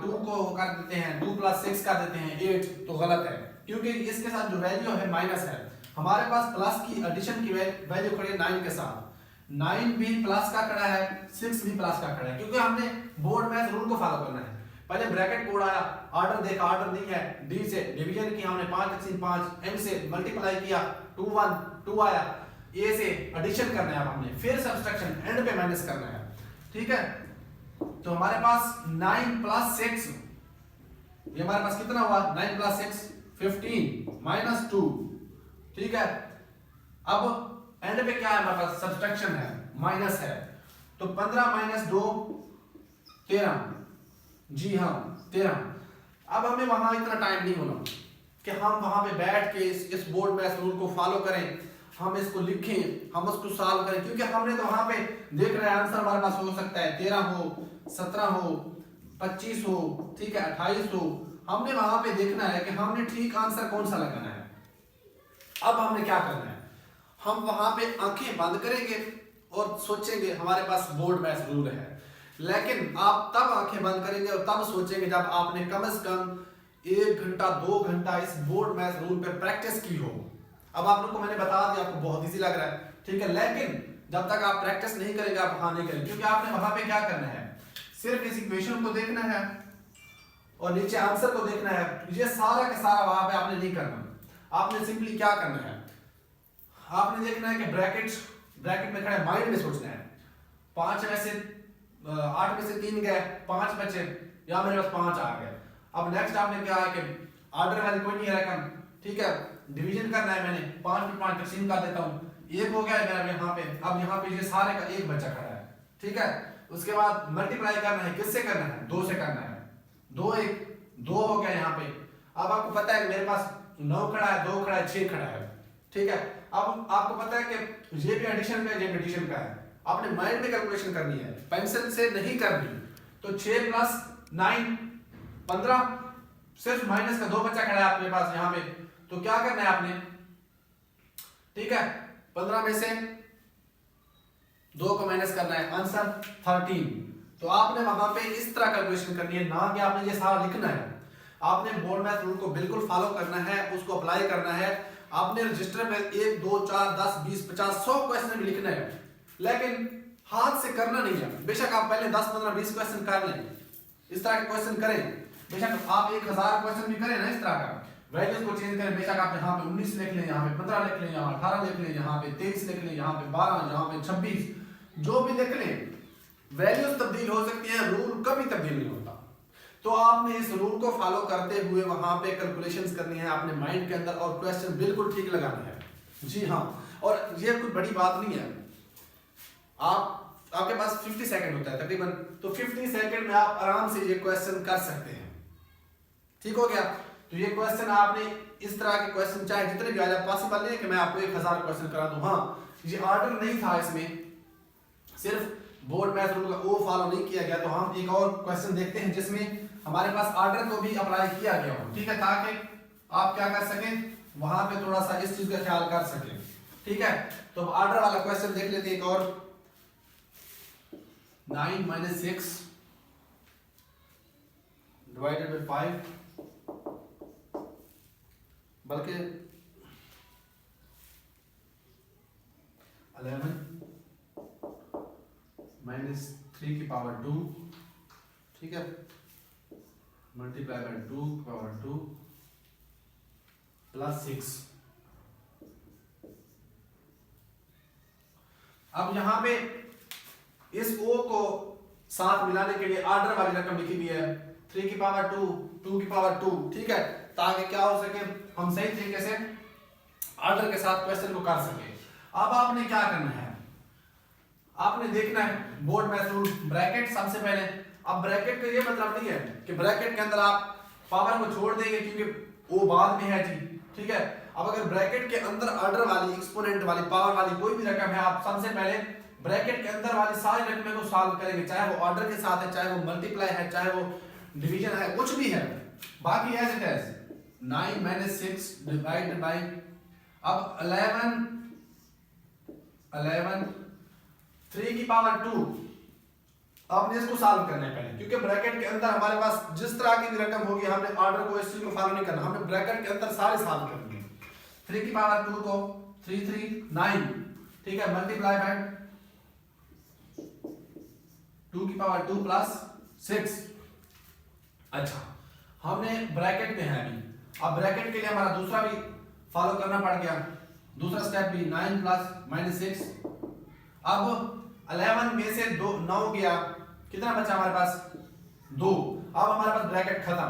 2 को कर देते हैं, 2 + 6 कर देते हैं 8, तो गलत है, क्योंकि इसके साथ जो वैल्यू है माइनस है, हमारे पास प्लस की एडिशन की वैल्यू खड़ी है 9 के साथ, 9 भी प्लस का खड़ा है, 6 भी प्लस का खड़ा है, क्योंकि हमने बोर्ड मैथ रूल को फॉलो करना है। पहले ब्रैकेट कोड आया, ऑर्डर देखा, ऑर्डर नहीं है, डी से डिवीजन की हमने 5 तकसीम 5, एम से मल्टीप्लाई किया 2 1 2 आया, ए से एडिशन करना है हमने, फिर सब्ट्रैक्शन, एंड पे माइनस करना है, ठीक है। तो हमारे पास 9 + 6, ये हमारे पास कितना हुआ, 9 + 6 15 -2, ठीक है, अब एंड पे क्या है हमारे पास, सब्सट्रैक्शन है, माइनस है, तो 15 माइनस 2 13, जी हाँ 13। अब हमें वहां इतना टाइम नहीं होना कि हम वहां पे बैठ के इस बोर्ड मैथ रूल को फॉलो करें, हम इसको लिखें, हम उसको सॉल्व करें, क्योंकि हमने तो वहां पे देख रहे हैं आंसर हमारे पास हो सकता है 13 हो, 17 हो, 25 हो, ठीक है 28 हो। हमने वहां पे देखना है कि हमने ठीक आंसर कौन सा लगाना है। अब हमने क्या करना है, हम वहां पे आंखें बंद करेंगे और सोचेंगे हमारे पास बोर्ड मैथ रूल है, लेकिन आप तब आंखें बंद करेंगे और तब सोचेंगे जब आपने कम से कम 1 घंटा 2 घंटा इस बोर्ड मैथ रूल पे प्रैक्टिस की हो। अब आप लोग को मैंने बता दिया, आपको बहुत इजी लग रहा है, ठीक है, लेकिन जब तक आप प्रैक्टिस नहीं करेंगे आप वहां नहीं करेंगे, क्योंकि आपने वहां पे क्या करना है, सिर्फ इस इक्वेशन को देखना है और नीचे आंसर को देखना है। ये सारा का सारा वहां पे आपने नहीं करना। आपने सिंपली क्या करना है, आपने देखना है कि ब्रैकेट में खड़े माइंड में सोचना है, 5 में से 8 में से 3 गए, 5 बचे, या मेरे पास 5 आ गए। अब नेक्स्ट आपने क्या है कि ऑर्डर वाली कोई नहीं है रकम, ठीक है, डिवीजन करना है, मैंने 5 में 5 तकसीम कर देता हूँ, 1 हो गया है मेरा यहाँ पे। अब यहाँ पे ये सारे का 1 बचा खड़ा है, ठीक है। उसके बाद मल्टीप्लाई करना है, किससे करना है, 2 से करना है, 2 1 2 हो गया यहाँ पे। अब आपको पता है मेरे पास 9 खड़ा है, 2 खड़ा है, 6 खड़ा है, ठीक है। अब आपको पता है कि ये भी एडिशन का है, ये भी एडिशन का है, आपने माइंड में कैलकुलेशन करनी है, पेंसिल से नहीं करनी। तो 6 + 9 15, सिर्फ माइनस का 2 बचा खड़ा है आपके पास यहाँ पे, तो क्या करना है आपने, ठीक है, 15 में से 2 को माइनस करना है, आंसर 13। तो आपने वहां पे इस तरह कैलकुलेशन करनी है, ना कि आपने ये सारा लिखना है। आपने बोर्ड मैथ रूल को बिल्कुल फॉलो करना है, उसको अप्लाई करना है। आपने रजिस्टर में 1 2 4 10 20 50 100 क्वेश्चन भी लिखना है, लेकिन हाथ से करना नहीं है। बेशक आप पहले 10 15 20 क्वेश्चन कर लें, इस तरह के क्वेश्चन करें, बेशक आप 1000 क्वेश्चन भी करें ना इस तरह का, वैल्यूज को चेंज करें, बेशक आप यहाँ पे 19 लिख लें, यहाँ पे 15 लिख लें, यहाँ 18 लिख लें, यहाँ पे 23 लिख लें, यहाँ पे 12, यहाँ पे 26, जो भी लिख लें, वैल्यूज तब्दील हो सकती है, रूल कभी तब्दील नहीं होता। तो आपने इस रूल को फॉलो करते हुए वहां पे कैलकुलेशंस करनी है अपने माइंड के अंदर, और क्वेश्चन बिल्कुल ठीक लगाने हैं। जी हाँ, और ये कोई बड़ी बात नहीं है। आपके पास 50 सेकंड होता है तकरीबन, तो 50 सेकंड में आप आराम से ये क्वेश्चन कर सकते हैं, ठीक हो गया। तो ये क्वेश्चन आपने इस तरह के क्वेश्चन चाहे जितने भी आ जाए, पॉसिबल नहीं है कि मैं आपको 1000 क्वेश्चन करा दूं। हाँ, ये ऑर्डर नहीं था, इसमें सिर्फ बोर्ड मैथ रूल का वो फॉलो नहीं किया गया। तो हम एक और क्वेश्चन देखते हैं जिसमें हमारे पास ऑर्डर को भी अप्लाई किया गया हो, ठीक है, ताकि आप क्या कर सकें, वहां पे थोड़ा सा इस चीज का ख्याल कर सकें, ठीक है। तो ऑर्डर वाला क्वेश्चन देख लेते हैं एक और। 9 - 6 डिवाइडेड बाय 5, बल्कि 11 - 3 की पावर 2, ठीक है, मल्टीप्लाई बाय 2 की पावर 2 प्लस 6। अब यहां पे इस ओ को साथ मिलाने के लिए ऑर्डर वाली रकम लिखी हुई है, 3 की पावर 2, 2 की पावर 2, ठीक है, ताकि क्या हो सके, हम सही तरीके से ऑर्डर के साथ क्वेश्चन को कर सके। अब आपने क्या करना है, आपने देखना है बोर्ड मैथ रूल, ब्रैकेट सबसे पहले। अब ब्रैकेट का ये मतलब नहीं है कि ब्रैकेट के अंदर आप पावर को छोड़ देंगे क्योंकि वो बाद में है जी, ठीक है। अब अगर ब्रैकेट के अंदर ऑर्डर वाली, एक्सपोनेंट वाली, पावर वाली कोई भी रकम है, आप सबसे पहले ब्रैकेट के अंदर वाली सारी रकमें को सॉल्व करेंगे, चाहे वो ऑर्डर के साथ है, चाहे वो मल्टीप्लाई है, चाहे वो डिवीजन है, कुछ भी है, बाकी as it is. 9 - 6 divided by, अब 11 3 की पावर 2, आपने इसको सॉल्व करना है पहले, क्योंकि ब्रैकेट के अंदर हमारे पास जिस तरह की भी रकम होगी, हमने ऑर्डर को इस चीज को फॉलो नहीं करना, हमने ब्रैकेट के अंदर सारे सॉल्व करने हैं। 3 की पावर 2 को 3 3 9, ठीक है, मल्टीप्लाई बाय 2 की पावर 2 प्लस 6। अच्छा, हमने ब्रैकेट में है अभी, अब ब्रैकेट के लिए हमारा दूसरा भी फॉलो करना पड़ गया, दूसरा स्टेप भी 9 + -6। अब 11 में से 9 गया, कितना बचा हमारे पास, 2। अब हमारे पास ब्रैकेट खत्म।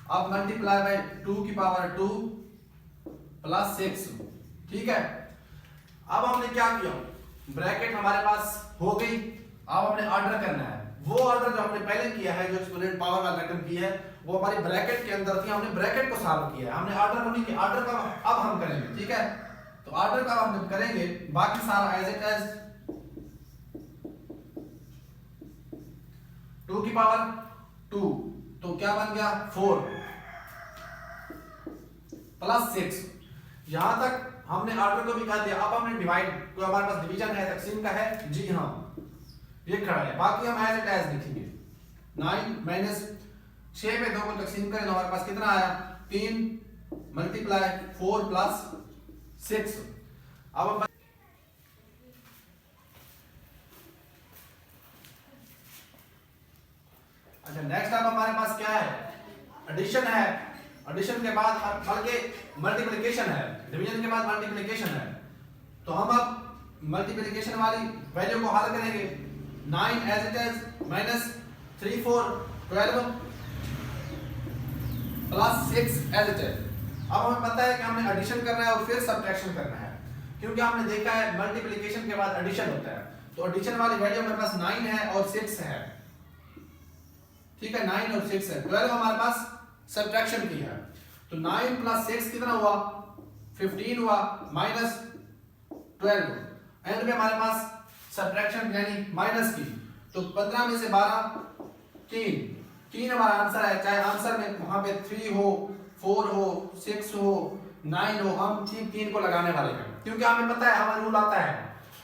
अब मल्टीप्लाई बाय 2 की पावर 2 प्लस 6, ठीक है। अब हमने क्या किया, ब्रैकेट हमारे पास हो गई, अब हमने ऑर्डर करना है। वो ऑर्डर जो हमने पहले किया है, जो एक्सपोनेंट पावर वाला रकम की है, वो हमारी ब्रैकेट के अंदर थी, हमने ब्रैकेट को सॉल्व किया है। हमने ऑर्डर को नहीं किया, ऑर्डर का अब हम करेंगे, ठीक है। तो ऑर्डर का हम करेंगे, बाकी सारा एज इट एज 2 की पावर 2, तो क्या बन गया 4 प्लस 6। यहां तक हमने ऑर्डर को भी कर दिया। अब हमने डिवाइड, कोई हमारे पास डिवीजन है, तकसीम का है, जी हाँ ये खड़ा है। बाकी हम एज इट एज लिखेंगे। 9 माइनस 6 में 2 को तकसीम करें तो हमारे पास कितना आया, 3 मल्टीप्लाई 4 प्लस 6। अब हम अच्छा नेक्स्ट अब हमारे पास क्या है, एडिशन है। एडिशन के बाद बल्कि मल्टीप्लिकेशन है, डिवीजन के बाद मल्टीप्लिकेशन है। तो हम अब मल्टीप्लिकेशन वाली वैल्यू को हल करेंगे। 9 as it is minus 3 4 12 plus 6 as it is. अब हमें पता है कि हमने एडिशन करना है और फिर सब्ट्रैक्शन करना है, क्योंकि हमने देखा है मल्टीप्लिकेशन के बाद एडिशन होता है। तो एडिशन वाली वैल्यू हमारे पास 9 है और 6 है, ठीक है। 9 और 6 है। 12 हमारे पास सब्ट्रैक्शन की है, तो 9 प्लस 6 कितना हुआ, 15 हुआ, माइनस 12। एंड में हमारे पास सब्ट्रैक्शन यानी माइनस की, तो 15 में से 12 3 हमारा आंसर है। चाहे आंसर में वहां पे 3 हो, 4 हो, 6 हो, 9 हो, हम ठीक 3 को लगाने वाले हैं, क्योंकि हमें पता है हमारा रूल आता है।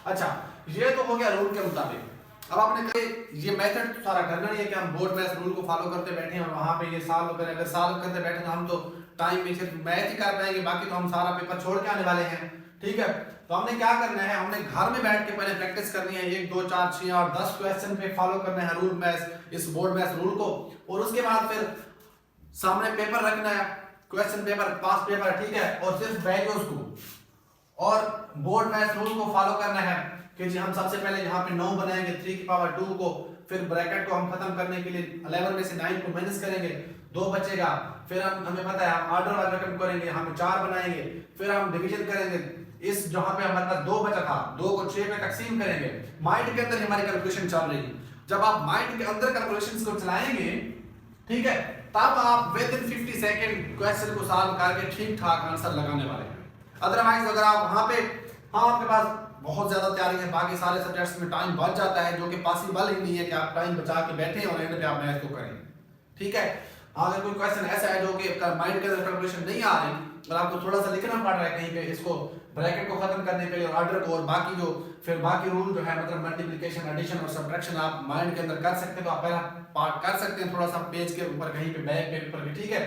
अच्छा ये तो हो गया रूल के मुताबिक। अब आपने कहे ये मेथड सारा करना नहीं है कि हम बोर्ड मैथ रूल को फॉलो करते बैठे हैं और वहां पे ये सॉल्व करें। अगर सॉल्व करते बैठे तो हम तो टाइम में सिर्फ मैथ ही कर पाएंगे, बाकी तो हम सारा पेपर छोड़ के आने वाले हैं, ठीक है। तो हमने क्या करना है, हमने घर में बैठ के पहले प्रैक्टिस करनी है। 1 2 4 6 और 10 क्वेश्चन पे फॉलो करना है रूल मैथ, इस बोर्ड मैथ रूल को। और उसके बाद फिर सामने पेपर रखना है, क्वेश्चन पेपर, पास पेपर, ठीक है। और सिर्फ वैल्यूज को और बोर्ड मैथ रूल को फॉलो करना है कि जी हम सबसे पहले यहाँ पे 9 बनाएंगे 3 की पावर 2 को, फिर ब्रैकेट को हम खत्म करने के लिए 11 में से 9 को माइनस करेंगे, 2 बचेगा। फिर हमें पता है हम ऑर्डर वाला रकम करेंगे, यहाँ पे 4 बनाएंगे, फिर हम डिवीजन करेंगे। इस जहां पे हमारे पास 2 बचा था, 2 को 6 में तकसीम करेंगे। माइंड के अंदर हमारी कैलकुलेशन चल रही है। जब आप माइंड के अंदर कैलकुलेशंस को चलाएंगे, ठीक है, तब आप विद इन 50 सेकंड क्वेश्चन को सॉल्व करके ठीक ठाक आंसर लगाने वाले हैं। अदरवाइज अगर आप वहां पे, हाँ आपके पास बहुत ज्यादा तैयारी है, बाकी सारे सब्जेक्ट्स में टाइम बच जाता है, जो कि पॉसिबल ही नहीं है कि आप टाइम बचा के बैठे और एंड पे आप मैथ को करें, ठीक है। अगर कोई क्वेश्चन ऐसा है जो कि माइंड के अंदर कैलकुलेशन नहीं आ रही और आपको थोड़ा सा लिखना पड़ रहा है कहीं पे, इसको ब्रैकेट को खत्म करने के लिए और ऑर्डर को, और बाकी जो फिर बाकी रूल जो है मतलब मल्टीप्लिकेशन, एडिशन और सब्ट्रैक्शन आप माइंड के अंदर कर सकते हैं, तो आप पहला पार्ट कर सकते हैं थोड़ा सा पेज के ऊपर कहीं पे बैक पेपर पे, ठीक है।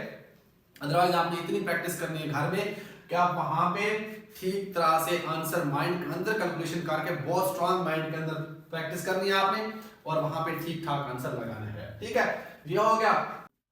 अदरवाइज आपने इतनी प्रैक्टिस करनी है घर में कि आप वहां पे ठीक तरह से आंसर माइंड के अंदर कैलकुलेशन करके बहुत स्ट्रांग माइंड के अंदर प्रैक्टिस करनी है आपने और वहां पे ठीक ठाक आंसर लगाना है, ठीक है। ये हो गया।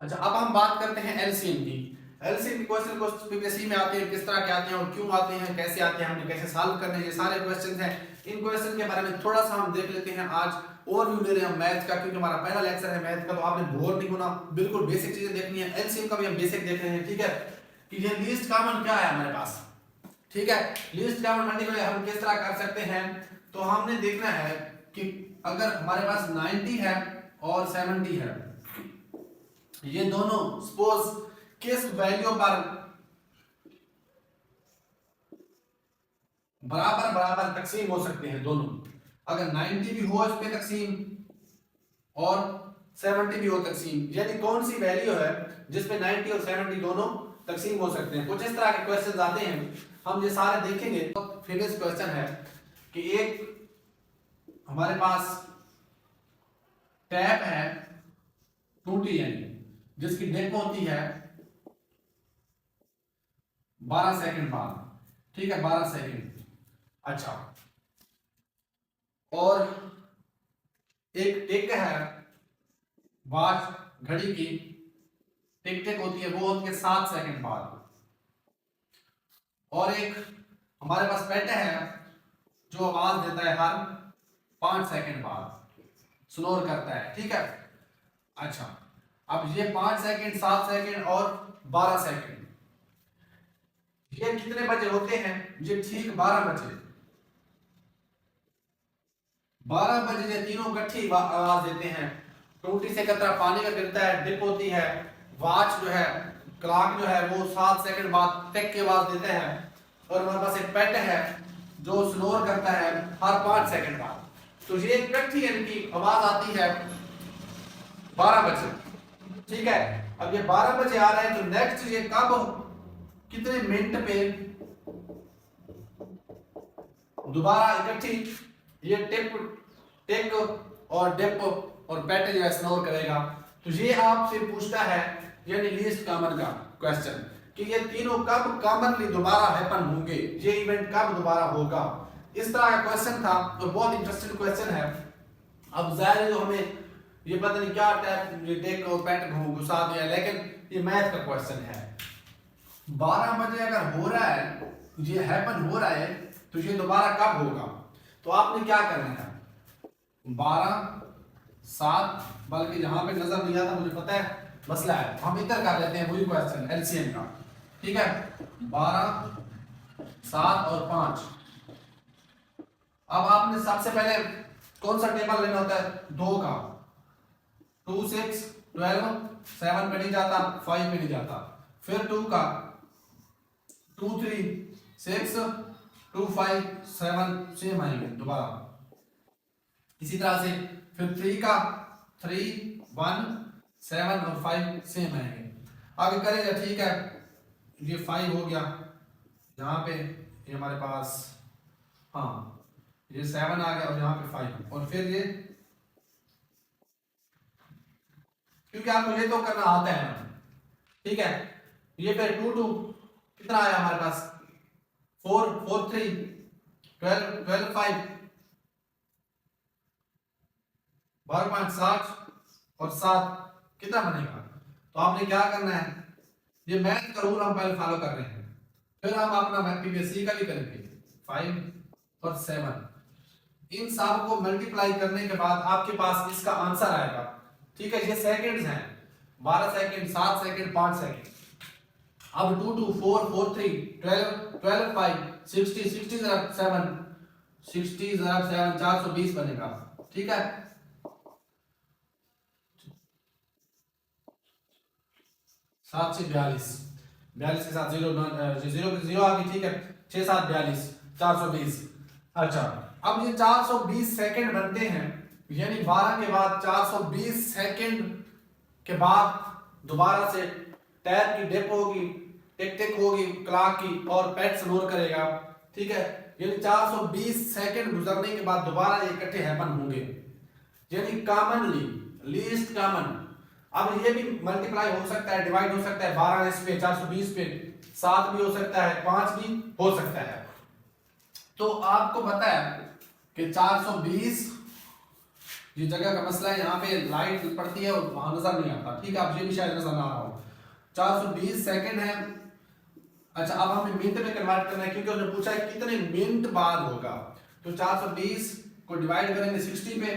अच्छा अब हम बात करते हैं एलसीएम की। एलसीएम के क्वेश्चन को पीपीएससी में आते हैं, किस तरह के आते हैं और क्यों आते हैं, कैसे आते हैं, हमने कैसे सॉल्व करने हैं, ये सारे क्वेश्चंस हैं। इन क्वेश्चन के बारे में थोड़ा सा हम देख लेते हैं। आज ओवरव्यू ले रहे हैं मैथ का, क्योंकि हमारा पहला लेक्चर है मैथ का, तो आपने बोर नहीं होना, बिल्कुल बेसिक चीजें देखनी है। एलसीएम का भी हम बेसिक देख रहे हैं, ठीक है, कि ये लीस्ट कॉमन क्या है हमारे पास, ठीक है। लीस्ट कॉमन मल्टीपल हम किस तरह कर सकते हैं, तो हमने देखना है कि अगर हमारे पास 90 है और 70 है, ये दोनों सपोज किस वैल्यू पर बराबर बराबर तकसीम हो सकते हैं दोनों। अगर 90 भी हो इस पे तकसीम और 70 भी हो तकसीम, यानी कौन सी वैल्यू है जिसपे 90 और 70 दोनों तकसीम हो सकते हैं। कुछ इस तरह के क्वेश्चन आते हैं, हम ये सारे देखेंगे। तो फेमस क्वेश्चन है कि एक हमारे पास टैप है टूटी, यानी जिसकी डेप होती है 12 सेकंड बाद, ठीक है, 12 सेकंड। अच्छा, और एक टिक है वॉच घड़ी की, टिक टिक होती है, वो होती है 7 सेकंड बाद। और एक हमारे पास पेट है जो आवाज देता है हर 5 सेकंड बाद, स्नोर करता है, ठीक है। अच्छा, अब ये 5 सेकंड, 7 सेकंड और 12 सेकंड, ये कितने बजे होते हैं, ये ठीक 12 बजे। 12 बजे ये तीनों इकट्ठी आवाज देते हैं। टूटी से कतरा पानी का गिरता है, डिप होती है। वॉच जो है, क्लॉक जो है वो 7 सेकंड बाद टिक की आवाज देते हैं। और हमारे पास एक पेट है जो स्नोर करता है हर 5 सेकंड बाद। तो ये इकट्ठी इनकी आवाज आती है 12 बजे, ठीक है। अब ये 12 बजे आ रहे हैं, तो नेक्स्ट ये कब, कितने मिनट पे दोबारा इकट्ठी ये टिप टिक और डिप और पैट जो है स्नोर करेगा। तो ये आपसे पूछता है यानी लीस्ट कॉमन का क्वेश्चन कि ये तीनों कब कॉमनली दोबारा हैपन होंगे, ये इवेंट कब दोबारा होगा। इस तरह का क्वेश्चन था और बहुत इंटरेस्टिंग क्वेश्चन है। अब जाहिर है जो हमें ये पता नहीं क्या टाइप ये टिक और पैट घुसा दिया, लेकिन ये मैथ का क्वेश्चन है। 12 बजे अगर हो रहा है, ये हैपन हो रहा है, तो ये दोबारा कब होगा। तो आपने क्या करना है, 12 7, बल्कि जहां पे नजर नहीं आता मुझे पता है मसला है, हम इधर कर लेते हैं वही क्वेश्चन एलसीएम का, ठीक है। 12 7 और 5। अब आपने सबसे पहले कौन सा टेबल लेना होता है, 2 का। 2 6 12 7 पे नहीं जाता, 5 पे नहीं जाता। फिर 2 का 2 3 6 2 5 7 सेम आएंगे दोबारा। इसी तरह से फिर 3 का 3 1 7 और 5 सेम आएंगे। आगे करेगा, ठीक है। ये 5 हो गया, यहाँ पे ये हमारे पास, हाँ ये 7 आ गया और यहाँ पे 5, और फिर ये, क्योंकि आपको ये तो करना आता है ना, ठीक है। ये फिर 2 2 कितना आया हमारे पास, 4 4 3 12 12 5 12 5 7 और 7 कितना बनेगा। तो आपने क्या करना है, ये मैथ का रूल हम पहले फॉलो कर रहे हैं, फिर हम अपना पीवीएससी का भी करेंगे। 5 और 7 इन सब को मल्टीप्लाई करने के बाद आपके पास इसका आंसर आएगा, ठीक है। ये सेकंड्स हैं, 12 सेकंड 7 सेकंड 5 सेकंड। अब 2 2 4 4 3 12 12 5 60 60 ज़रा 7 60 ज़रा 7 420 बनेगा, ठीक है। 7 से 42 42 के साथ 0 0 आ गई, ठीक है। 6 7 42 420। अच्छा, अब ये 420 सेकंड बनते हैं, यानी 12 के बाद 420 सेकंड के बाद दोबारा से टायर की डिप होगी, टिक टिक होगी क्लॉक की, और पेट स्नोर करेगा, ठीक है। यानी 420 सेकंड गुजरने के बाद दोबारा ये इकट्ठे हैपन होंगे, यानी कॉमनली लीस्ट कॉमन। अब ये भी मल्टीप्लाई हो सकता है, डिवाइड हो सकता है 12 पे 420 पे, 7 भी हो सकता है, 5 भी हो सकता है। तो आपको पता है कि 420 ये जगह का मसला है, यहाँ पे लाइट पड़ती है और वहां नजर नहीं आता, ठीक है। अब ये भी शायद नजर ना आ रहा हो। 420 सेकंड है। अच्छा, अब हमें मिनट में कन्वर्ट करना है, क्योंकि उन्होंने पूछा है कितने मिनट बाद होगा। तो 420 को डिवाइड करेंगे 60 पे,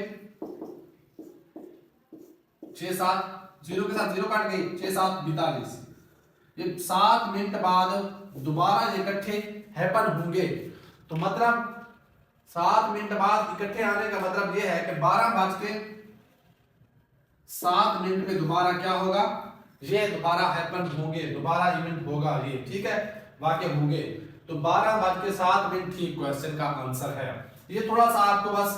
6 7 0 के साथ 0 काट गई, 6 7 42। ये 7 मिनट बाद दोबारा इकट्ठे हैपन होंगे। तो मतलब 7 मिनट बाद इकट्ठे आने का मतलब ये है कि 12:07 पे दोबारा क्या होगा, ये दोबारा हैपन होंगे, दोबारा इवेंट होगा ये, ठीक है, वाकई होंगे। तो 12:07 ठीक क्वेश्चन का आंसर है। ये थोड़ा सा आपको बस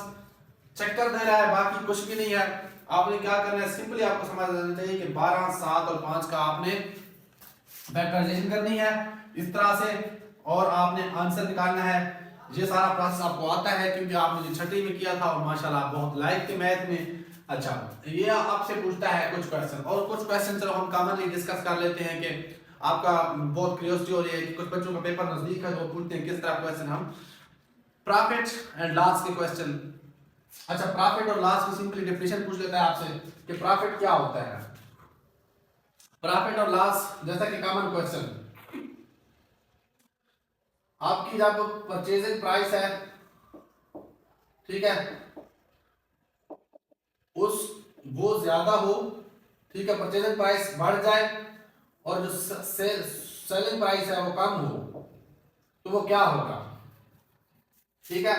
चक्कर दे रहा है, बाकी कुछ भी नहीं है। आपने क्या करना है, सिंपली आपको समझ लेना चाहिए कि 12 7 और 5 का आपने फैक्टराइजेशन करनी है इस तरह से, और आपने आंसर निकालना है। ये सारा प्रोसेस आपको आता है क्योंकि आपने 6वीं में किया था और माशाल्लाह बहुत लाइक थे मैथ में। अच्छा, ये आपसे पूछता है कुछ क्वेश्चन, और कुछ क्वेश्चन चलो हम कॉमनली डिस्कस कर लेते हैं कि आपका बहुत क्यूरियोसिटी हो रही है कि कुछ बच्चों का पेपर नजदीक है तो पूछते हैं किस तरह क्वेश्चन। हम प्रॉफिट एंड लॉस के क्वेश्चन। अच्छा, प्रॉफिट और लॉस की सिंपली डेफिनेशन पूछ लेता है आपसे कि प्रॉफिट क्या होता है। प्रॉफिट और लॉस जैसा कि कॉमन क्वेश्चन, आपकी जब परचेजिंग प्राइस है, ठीक है, उस वो ज्यादा हो, ठीक है, परचेजिंग प्राइस बढ़ जाए और जो सेलिंग प्राइस है वो कम हो, तो वो क्या होगा, ठीक है।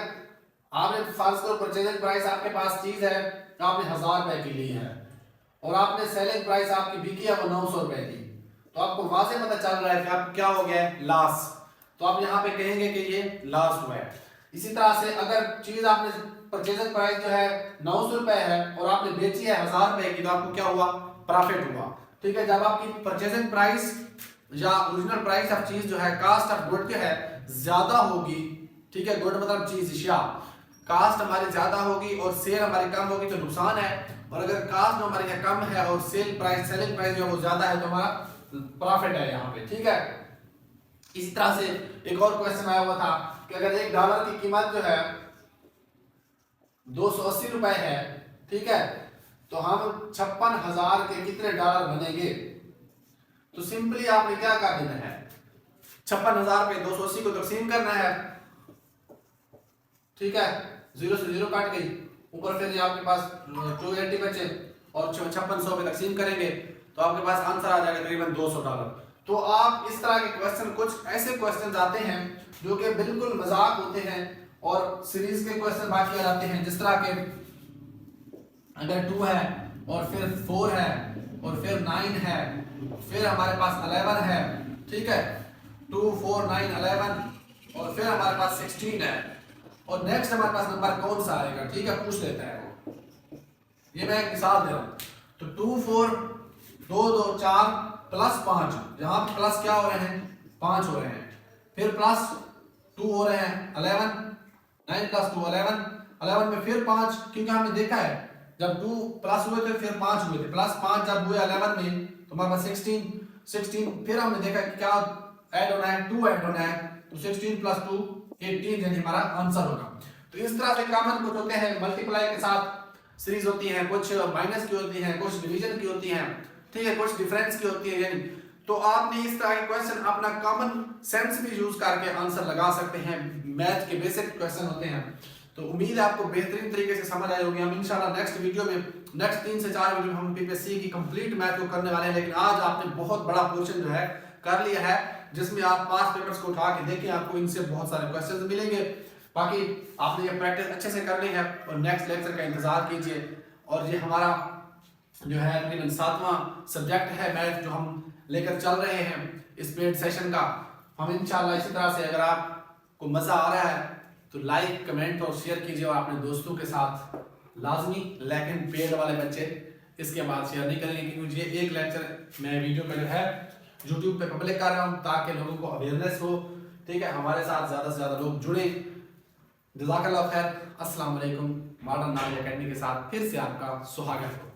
आपने फर्ज करो परचेजिंग प्राइस आपके पास चीज है आपने 1000 रुपए की ली है और आपने सेलिंग प्राइस आपकी बिकी है वो 900 रुपए की, तो आपको वाजे पता चल रहा है कि आप क्या हो गया है लॉस, तो आप यहाँ पे कहेंगे कि ये लॉस हुआ है। इसी तरह से अगर चीज आपने परचेजिंग प्राइस जो है 900 रुपए है और आपने बेची है 1000 रुपए की, तो आपको क्या हुआ प्रॉफिट हुआ। ठीक है, जब आपकी परचेजिंग प्राइस या ओरिजिनल प्राइस ऑफ चीज जो है कास्ट ऑफ गुड जो है ज्यादा होगी, ठीक है, गुड मतलब चीज इशिया, कास्ट हमारी ज्यादा होगी और सेल हमारी कम होगी तो नुकसान है, और अगर कास्ट हमारे यहाँ कम है और सेलिंग प्राइस जो है वो ज्यादा है तो हमारा प्रॉफिट है यहाँ पे। ठीक है, इसी तरह से एक और क्वेश्चन आया हुआ था कि अगर $1 की कीमत जो है 280 रुपए है, ठीक है, तो हम 56,000 के कितने डॉलर बनेंगे। तो सिंपली आपने क्या कर देना है, 56,000 पे 280 को तकसीम करना है, ठीक है, 0 से 0 कट गई, ऊपर फिर आपके पास 280 बचे और 5600 पे तकसीम करेंगे तो आपके पास आंसर आ जाएगा तकरीबन $200। तो आप इस तरह के क्वेश्चन, कुछ ऐसे क्वेश्चन आते हैं जो कि बिल्कुल मजाक होते हैं और सीरीज के क्वेश्चन बाकी आ जाते हैं, जिस तरह के अगर 2 है और फिर 4 है और फिर 9 है, फिर हमारे पास 11 है, ठीक है, 2 4 9 11 और फिर हमारे पास 16 है और नेक्स्ट हमारे पास नंबर कौन सा आएगा, ठीक है, पूछ लेता है वो। ये मैं एक मिसाल दे रहा हूँ, तो 2 4 2 2 4 प्लस 5, यहाँ पे प्लस क्या हो रहे हैं 5 हो रहे हैं, फिर प्लस 2 हो रहे हैं 11, 9 प्लस 2 11, 11 में फिर 5, क्योंकि हमने देखा है जब 2 प्लस हुए थे फिर 5 हुए थे, प्लस 5 जब हुए 11 में तो हमारे पास 16, फिर हमने देखा कि क्या ऐड होना है 2 ऐड होना है, तो 16 प्लस 2 18 यानी हमारा आंसर होगा। तो इस तरह से कॉमन कुछ होते हैं, मल्टीप्लाई के साथ सीरीज होती है, कुछ माइनस की होती है, कुछ डिवीजन की होती है, ठीक है, कुछ डिफरेंस की होती है, यानी तो आपने इस तरह के क्वेश्चन अपना कॉमन सेंस भी यूज करके आंसर लगा सकते हैं, मैथ के बेसिक क्वेश्चन होते हैं। तो उम्मीद है आपको बेहतरीन तरीके से समझ आई होगी। हम इंशाल्लाह नेक्स्ट वीडियो में नेक्स्ट 3 से 4 वीडियो हम पीपीएससी की कंप्लीट मैथ को करने वाले हैं, लेकिन आज आपने बहुत बड़ा पोर्शन जो है कर लिया है, जिसमें आप पास पेपर्स को उठा के देखें, आपको इनसे बहुत सारे क्वेश्चन मिलेंगे। बाकी आपने ये प्रैक्टिस अच्छे से करनी है और नेक्स्ट लेक्चर का इंतजार कीजिए। और ये हमारा जो है तकरीबन 7वां सब्जेक्ट है मैथ जो हम लेकर चल रहे हैं इस पेड सेशन का। हम इंशाल्लाह इसी तरह से, अगर आपको मज़ा आ रहा है तो लाइक कमेंट और शेयर कीजिए और अपने दोस्तों के साथ लाजमी, लेकिन पेड वाले बच्चे इसके बाद शेयर नहीं करेंगे, क्योंकि ये एक लेक्चर मैं वीडियो का जो है यूट्यूब पे पब्लिक कर रहा हूँ ताकि लोगों को अवेयरनेस हो, ठीक है, हमारे साथ ज़्यादा से ज़्यादा लोग जुड़े। जज़ाकल्लाह खैर, अस्सलाम वालेकुम। मॉडर्न नॉलेज एकेडमी के साथ फिर से आपका सुहागत हो।